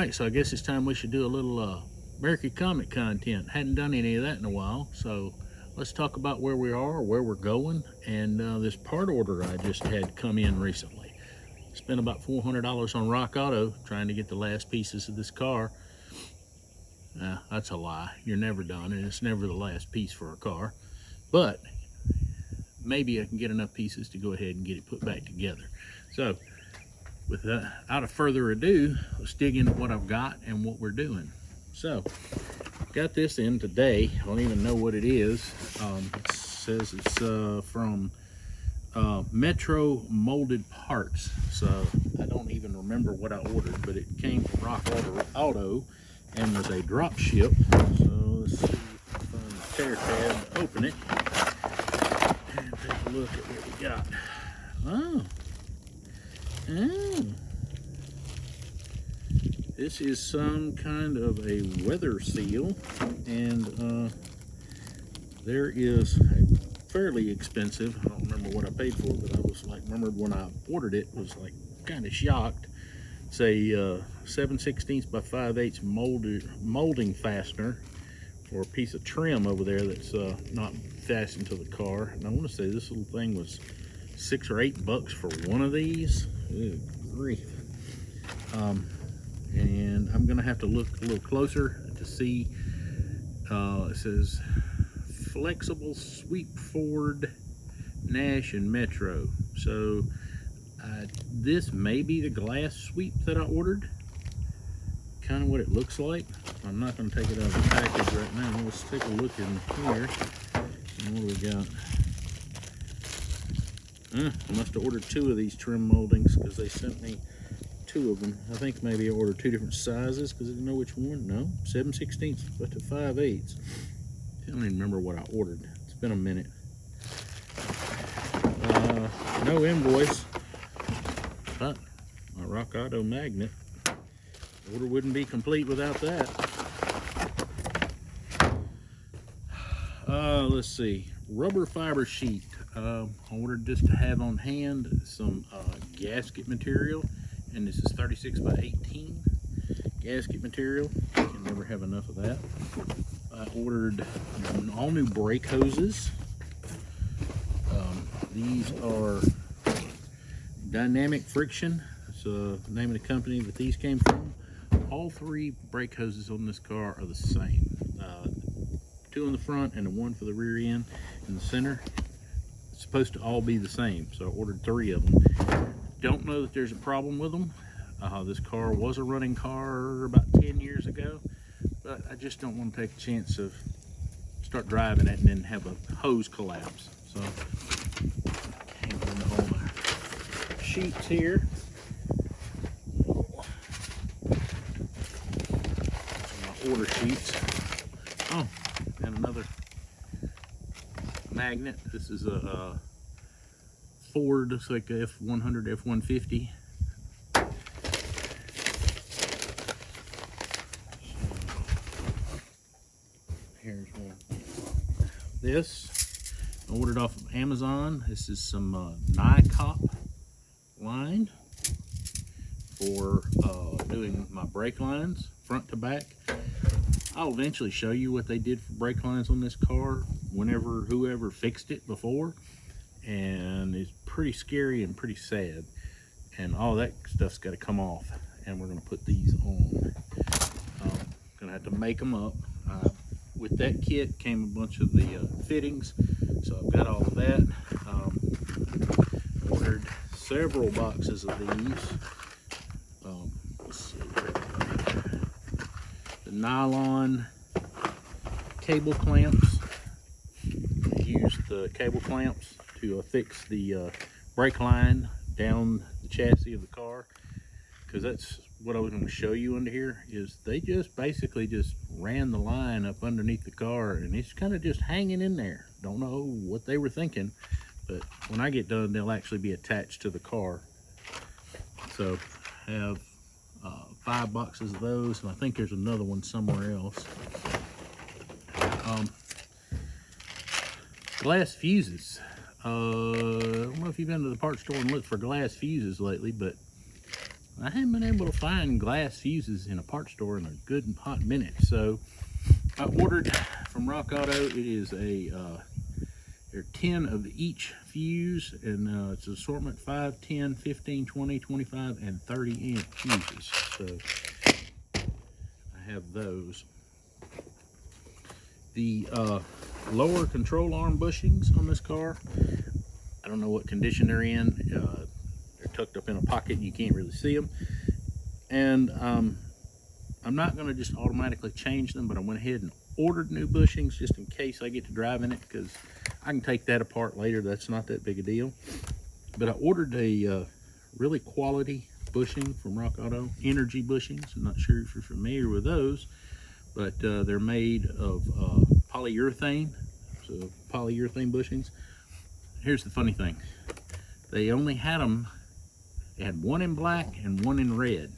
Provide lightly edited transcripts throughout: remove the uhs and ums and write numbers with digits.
right, so I guess it's time we should do a little Mecury comet content. Hadn't done any of that in a while, so let's talk about where we are, where we're going, and this part order I just had come in recently. Spent about $400 on Rock Auto trying to get the last pieces of this car. That's a lie. You're never done, and it's never the last piece for a car. But maybe I can get enough pieces to go ahead and get it put back together. So, without further ado, let's dig into what I've got and what we're doing. So, got this in today. I don't even know what it is. It says it's from Metro Molded Parts. So, I don't even remember what I ordered, but it came from Rock Auto and was a drop ship. So, let's see if I can find the tear tab to open it and take a look at what we got. Oh. This is some kind of a weather seal, and there is a fairly expensive, I don't remember what I paid for, but I was like, remembered when I ordered it, was like kind of shocked. It's a 7/16 by 5/8 molding fastener for a piece of trim over there that's not fastened to the car. And I want to say this little thing was $6 or $8 for one of these. Good grief. And I'm gonna have to look a little closer to see. It says flexible sweep forward Nash and Metro. So this may be the glass sweep that I ordered. Kind of what it looks like. I'm not gonna take it out of the package right now. Let's take a look in here. And what do we got? I must have ordered 2 of these trim moldings because they sent me 2 of them. I think maybe I ordered 2 different sizes because I didn't know which one. No, 7/16 but to 5/8. I don't even remember what I ordered. It's been a minute. No invoice, but my Rock Auto magnet. The order wouldn't be complete without that. Let's see. Rubber fiber sheet. I ordered this to have on hand some gasket material, and this is 36 by 18 gasket material. You can never have enough of that. I ordered all new brake hoses. These are Dynamic Friction. That's the name of the company that these came from. All 3 brake hoses on this car are the same. 2 in the front and the 1 for the rear end in the center. It's supposed to all be the same, so I ordered 3 of them. Don't know that there's a problem with them. This car was a running car about 10 years ago, but I just don't want to take a chance of start driving it and then have a hose collapse. So hang on to all my sheets here. My order sheets. Oh, and another magnet. This is a Ford, looks like a F100, F150. Here's one. This I ordered off of Amazon. This is some Nycop line for doing my brake lines front to back. I'll eventually show you what they did for brake lines on this car whenever whoever fixed it before, and it's pretty scary and pretty sad, and all that stuff's got to come off, and we're going to put these on. Gonna have to make them up. With that kit came a bunch of the fittings, so I've got all of that. Ordered several boxes of these. Let's see, the nylon cable clamps. I used the cable clamps to fix the brake line down the chassis of the car, because that's what I was going to show you under here. Is they just basically just ran the line up underneath the car, and it's kind of just hanging in there. Don't know what they were thinking, but when I get done, they'll actually be attached to the car. So I have 5 boxes of those, and I think there's another one somewhere else. Glass fuses. I don't know if you've been to the parts store and looked for glass fuses lately, but I haven't been able to find glass fuses in a parts store in a good hot minute, so I ordered from Rock Auto. It is a there are 10 of each fuse, and it's an assortment 5, 10, 15, 20, 25, and 30-inch fuses. So I have those. The lower control arm bushings on this car, I don't know what condition they're in. They're tucked up in a pocket and you can't really see them. And I'm not going to just automatically change them, but I went ahead and ordered new bushings just in case I get to driving it, because I can take that apart later. That's not that big a deal. But I ordered a really quality bushing from Rock Auto, Energy bushings. I'm not sure if you're familiar with those, but they're made of polyurethane, so polyurethane bushings. Here's the funny thing. They only had them, they had one in black and one in red.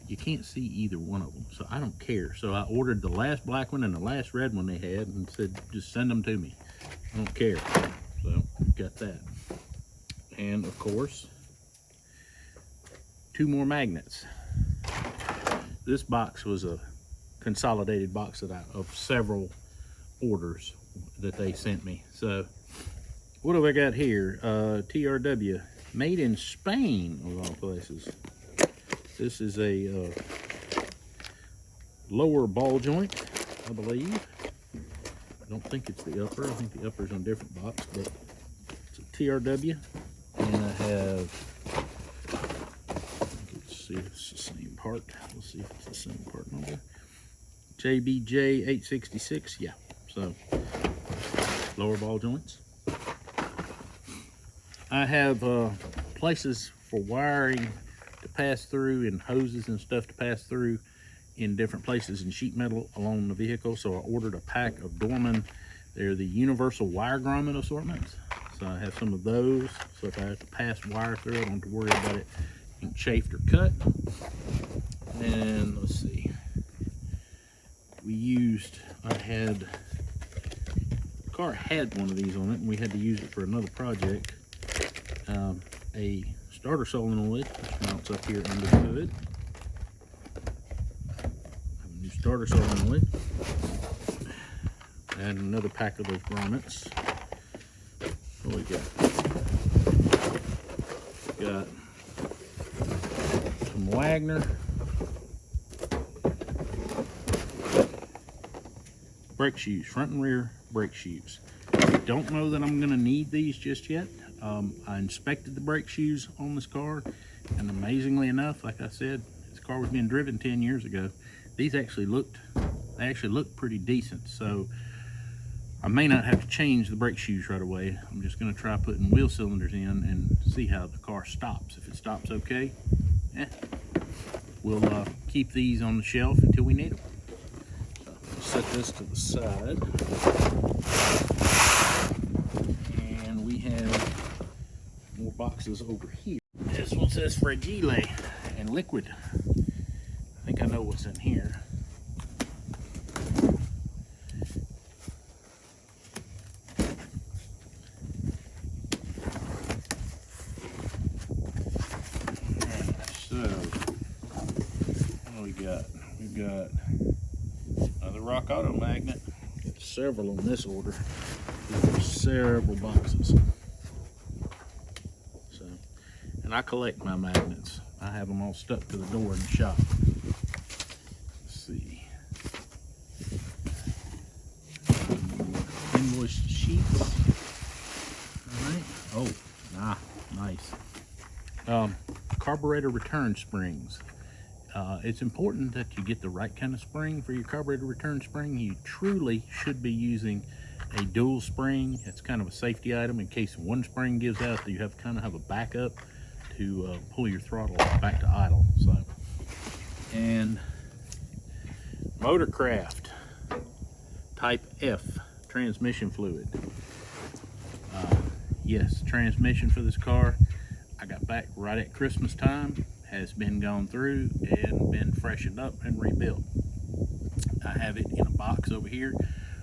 You can't see either one of them, so I don't care. So I ordered the last black one and the last red one they had and said, just send them to me. I don't care. So got that. And of course, 2 more magnets. This box was a consolidated box of several orders that they sent me. So what have I got here? TRW, made in Spain of all places. This is a lower ball joint, I believe. I don't think it's the upper. I think the upper's on a different box, but it's a TRW. And I have, let's see if it's the same part. Let's see if it's the same part number. JBJ 866, yeah. So lower ball joints. I have places for wiring to pass through and hoses and stuff to pass through in different places in sheet metal along the vehicle. So I ordered a pack of Dorman. They're the universal wire grommet assortments. So I have some of those. So if I have to pass wire through, I don't have to worry about it being chafed or cut. And let's see. The car had one of these on it, and we had to use it for another project. A starter solenoid, which mounts up here under the hood. A new starter solenoid. And another pack of those grommets. What we got? Got some Wagner. Brake shoes, front and rear brake shoes. I don't know that I'm gonna need these just yet. I inspected the brake shoes on this car, and amazingly enough, like I said, this car was being driven 10 years ago. These actually looked pretty decent, so I may not have to change the brake shoes right away. I'm just gonna try putting wheel cylinders in and see how the car stops. If it stops okay, we'll keep these on the shelf until we need them. So set this to the side. And we have more boxes over here. This one says Fragile and liquid. I think I know what's in here. So, what do we got? We've got another Rock Auto magnet. Got several on this order. Several boxes. So, and I collect my magnets. I have them all stuck to the door in the shop. Let's see. Invoice sheets. All right. Oh, nice. Carburetor return springs. It's important that you get the right kind of spring for your carburetor return spring. You truly should be using a dual spring. It's kind of a safety item in case one spring gives out, that you have kind of have a backup to pull your throttle back to idle. So, and Motorcraft Type F transmission fluid. Yes, transmission for this car I got back right at Christmas time. Has been gone through and been freshened up and rebuilt. I have it in a box over here,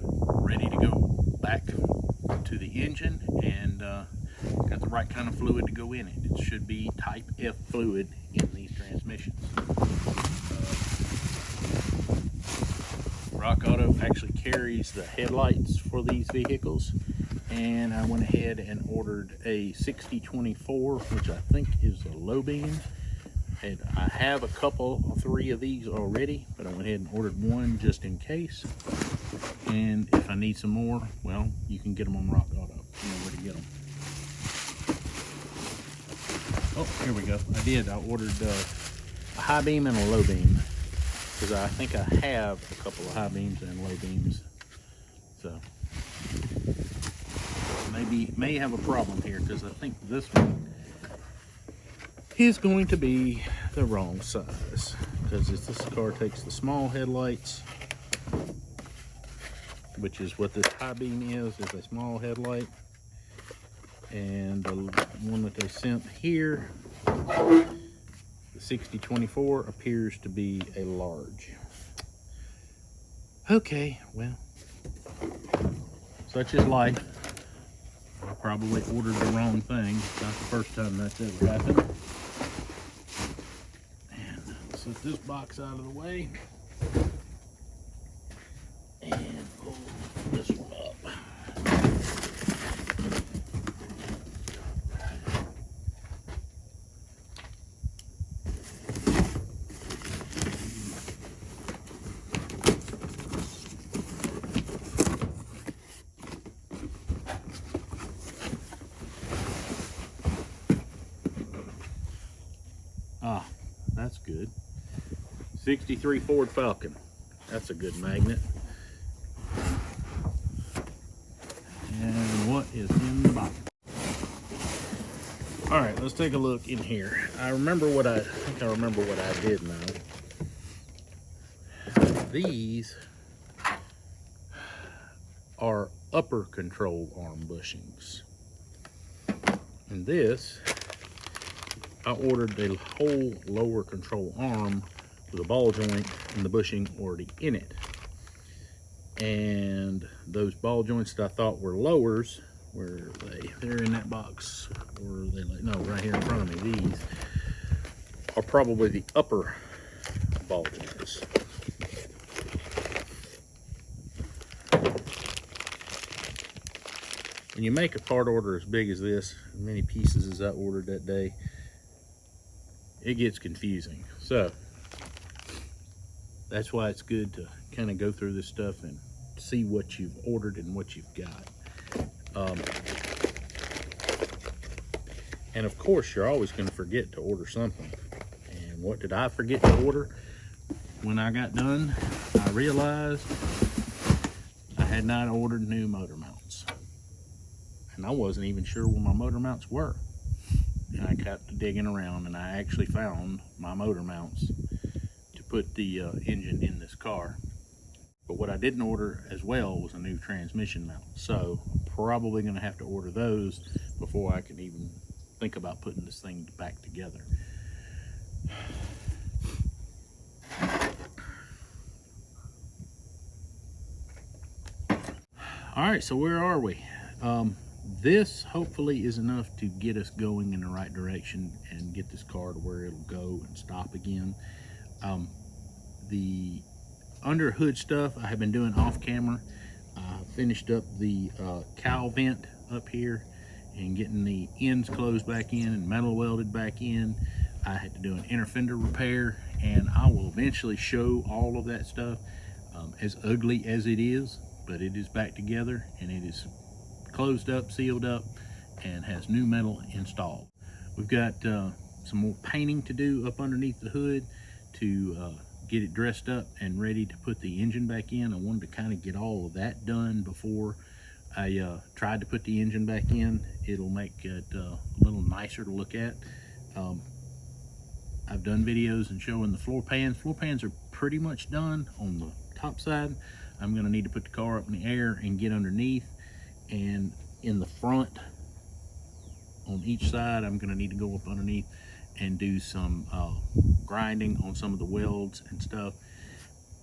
ready to go back to the engine, and got the right kind of fluid to go in it. It should be Type F fluid in these transmissions. Rock Auto actually carries the headlights for these vehicles, and I went ahead and ordered a 6024, which I think is a low beam. And I have a couple, 3 of these already, but I went ahead and ordered one just in case. And if I need some more, well, you can get them on Rock Auto. You know where to get them. Oh, here we go. I ordered a high beam and a low beam, because I think I have a couple of high beams and low beams. So may have a problem here, because I think this one is going to be the wrong size, because this car takes the small headlights, which is what this high beam is a small headlight, and the one that they sent here, the 6024, appears to be a large. Okay, well, such is life. I probably ordered the wrong thing. It's not the first time that's ever happened. And set this box out of the way and pull this one up. Ah, that's good. 63 Ford Falcon. That's a good magnet. And what is in the box? All right, let's take a look in here. I remember what I did now. These are upper control arm bushings. And this, I ordered the whole lower control arm with a ball joint and the bushing already in it. And those ball joints that I thought were lowers, where are they? They're in that box. Or are they like, no, right here in front of me. These are probably the upper ball joints. When you make a part order as big as this, as many pieces as I ordered that day, it gets confusing. So that's why it's good to kind of go through this stuff and see what you've ordered and what you've got. And of course, you're always going to forget to order something. And what did I forget to order? When I got done, I realized I had not ordered new motor mounts. And I wasn't even sure where my motor mounts were. And I kept digging around, and I actually found my motor mounts to put the engine in this car. But what I didn't order as well was a new transmission mount. So probably going to have to order those before I can even think about putting this thing back together. All right, so where are we? This hopefully is enough to get us going in the right direction and get this car to where it'll go and stop again. The under hood stuff I have been doing off camera. I finished up the cowl vent up here and getting the ends closed back in and metal welded back in. I had to do an inner fender repair, and I will eventually show all of that stuff. As ugly as it is, but it is back together and it is closed up, sealed up, and has new metal installed. We've got some more painting to do up underneath the hood to get it dressed up and ready to put the engine back in. I wanted to kind of get all of that done before I tried to put the engine back in. It'll make it a little nicer to look at. I've done videos and showing the floor pans. Floor pans are pretty much done on the top side. I'm going to need to put the car up in the air and get underneath. And in the front, on each side, I'm going to need to go up underneath and do some grinding on some of the welds and stuff,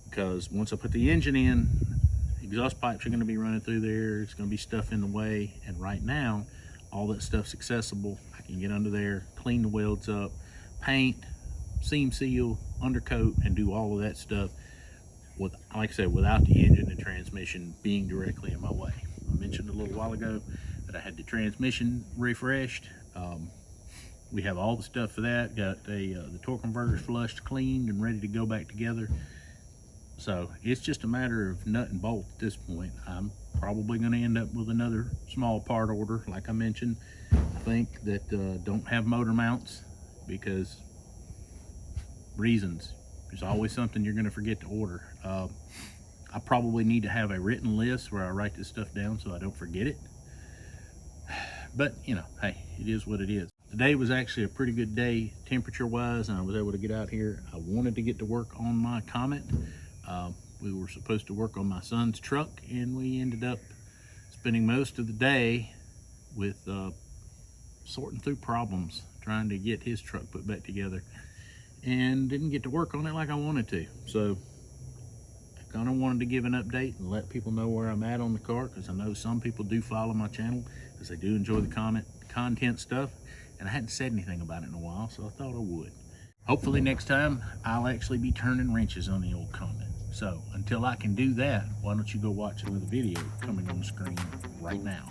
because once I put the engine in, exhaust pipes are going to be running through there. It's going to be stuff in the way, and right now all that stuff's accessible. I can get under there, clean the welds up, paint, seam seal, undercoat, and do all of that stuff with, like I said, without the engine and transmission being directly in my way. I mentioned a little while ago that I had the transmission refreshed. We have all the stuff for that. Got the torque converters flushed, cleaned, and ready to go back together. So it's just a matter of nut and bolt at this point. I'm probably going to end up with another small part order, like I mentioned. I think that don't have motor mounts because reasons. There's always something you're going to forget to order. I probably need to have a written list where I write this stuff down so I don't forget it. But, you know, hey, it is what it is. Today was actually a pretty good day temperature-wise, and I was able to get out here. I wanted to get to work on my Comet. We were supposed to work on my son's truck, and we ended up spending most of the day with sorting through problems, trying to get his truck put back together, and didn't get to work on it like I wanted to. So I kind of wanted to give an update and let people know where I'm at on the car, because I know some people do follow my channel because they do enjoy the content stuff, and I hadn't said anything about it in a while, so I thought I would. Hopefully next time I'll actually be turning wrenches on the old Comet. So until I can do that, why don't you go watch another video coming on the screen right now.